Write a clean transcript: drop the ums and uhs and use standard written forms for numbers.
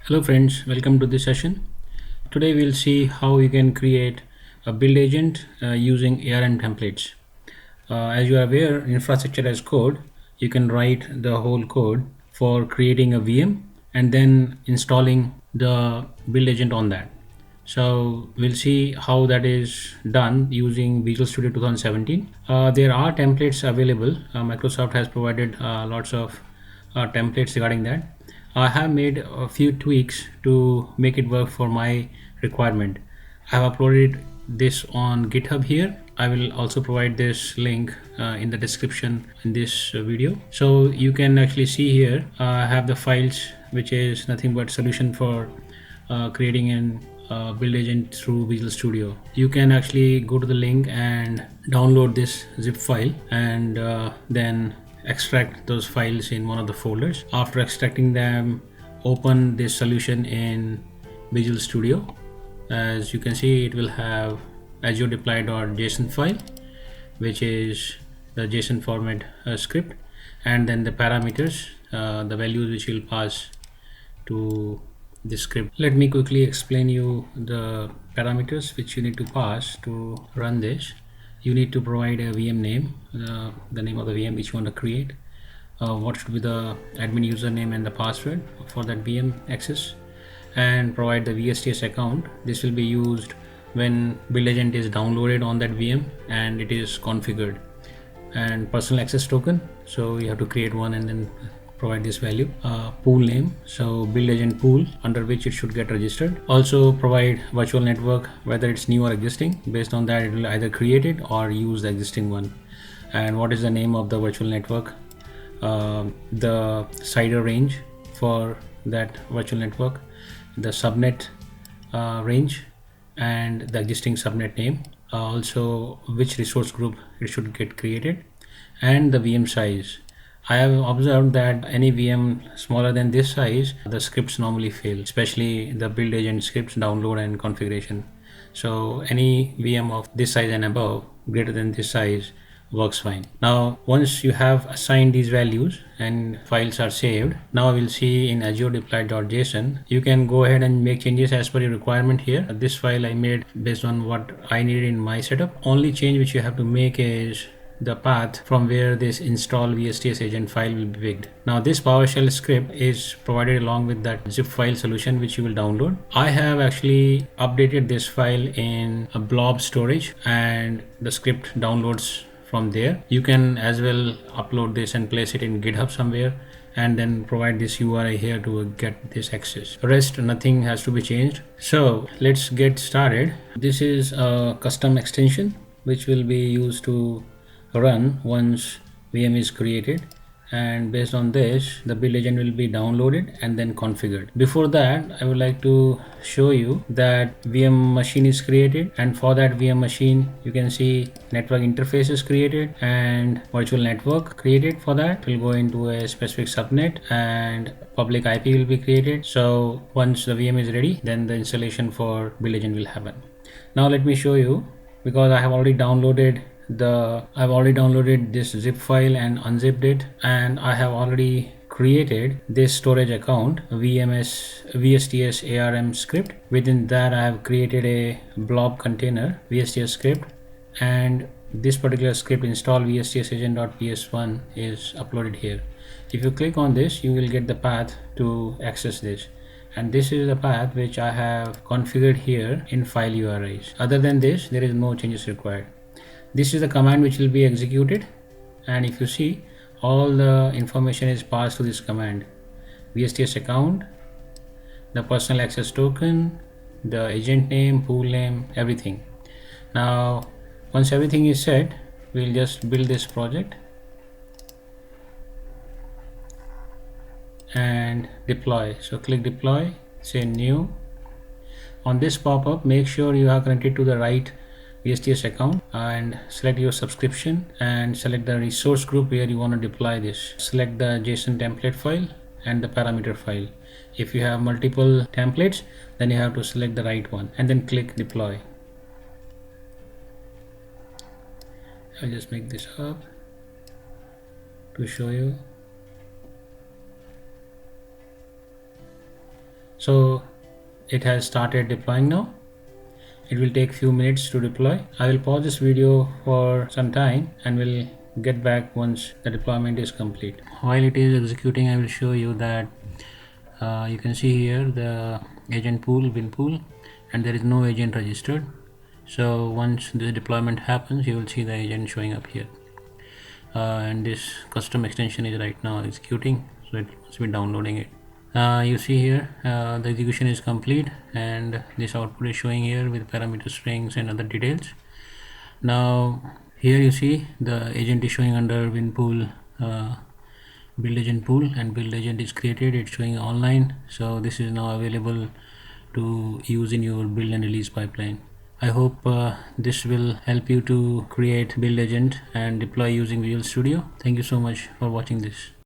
Hello friends, welcome to this session. Today we'll see how you can create a build agent using ARM templates. As you are aware, infrastructure as code, you can write the whole code for creating a VM and then installing the build agent on that. So we'll see how that is done using Visual Studio 2017. There are templates available. Microsoft has provided lots of templates regarding that. I have made a few tweaks to make it work for my requirement. I have uploaded this on GitHub here. I will also provide this link in the description in this video. So you can actually see here, I have the files, which is nothing but solution for creating an build agent through Visual Studio. You can actually go to the link and download this zip file and then extract those files in one of the folders. After extracting them, open this solution in Visual Studio. As you can see, it will have azure deploy.json file, which is the JSON format script, and then the parameters, the values which will pass to this script. Let me quickly explain you the parameters which you need to pass to run this. You need to provide a VM name, the name of the VM which you want to create, what should be the admin username and the password for that VM access, and provide the VSTS account. This will be used when build agent is downloaded on that VM and it is configured. And personal access token, so you have to create one and then provide this value. Pool name, so build agent pool under which it should get registered. Also provide virtual network, whether it's new or existing. Based on that, it will either create it or use the existing one. And what is the name of the virtual network, the CIDR range for that virtual network, the subnet range, and the existing subnet name. Also which resource group it should get created, and the VM size. I have observed that any VM smaller than this size, the scripts normally fail, especially the build agent scripts download and configuration. So any VM of this size and above, greater than this size, works fine. Now once you have assigned these values and files are saved, now we'll see in azure deploy.json, you can go ahead and make changes as per your requirement here. This file I made based on what I needed in my setup. Only change which you have to make is the path from where this install VSTS agent file will be picked. Now this PowerShell script is provided along with that zip file solution which you will download. I have actually updated this file in a blob storage and the script downloads from there. You can as well upload this and place it in GitHub somewhere and then provide this URI here to get this access. Rest, nothing has to be changed. So let's get started. This is a custom extension which will be used to run once VM is created, and based on this the build agent will be downloaded and then configured. Before that, I would like to show you that VM machine is created, and for that VM machine you can see network interface is created and virtual network created. For that we'll go into a specific subnet and public IP will be created. So once the VM is ready, then the installation for build agent will happen. Now let me show you, because I have already downloaded this zip file and unzipped it, and I have already created this storage account VSTS ARM script. Within that I have created a blob container VSTS script, and this particular script install VSTS agent.ps1 is uploaded here. If you click on this, you will get the path to access this, and this is the path which I have configured here in file URIs. Other than this, there is no changes required. This is the command which will be executed, and if you see, all the information is passed to this command: VSTS account, the personal access token, the agent name, pool name, everything. Now once everything is set, we'll just build this project and deploy. So click deploy, say new. On this pop-up, make sure you are connected to the right VSTS account and select your subscription and select the resource group where you want to deploy this. Select the JSON template file and the parameter file. If you have multiple templates, then you have to select the right one and then click deploy. I'll just make this up to show you. So it has started deploying now. It will take few minutes to deploy. I will pause this video for some time and will get back once the deployment is complete. While it is executing, I will show you that you can see here the agent pool, win pool, and there is no agent registered. So once the deployment happens, you will see the agent showing up here. And this custom extension is right now executing, so it must be downloading it. You see here the execution is complete, and this output is showing here with parameter strings and other details. Now here you see the agent is showing under win pool, build agent pool, and build agent is created. It's showing online, so this is now available to use in your build and release pipeline. I hope this will help you to create build agent and deploy using Visual Studio. Thank you so much for watching this.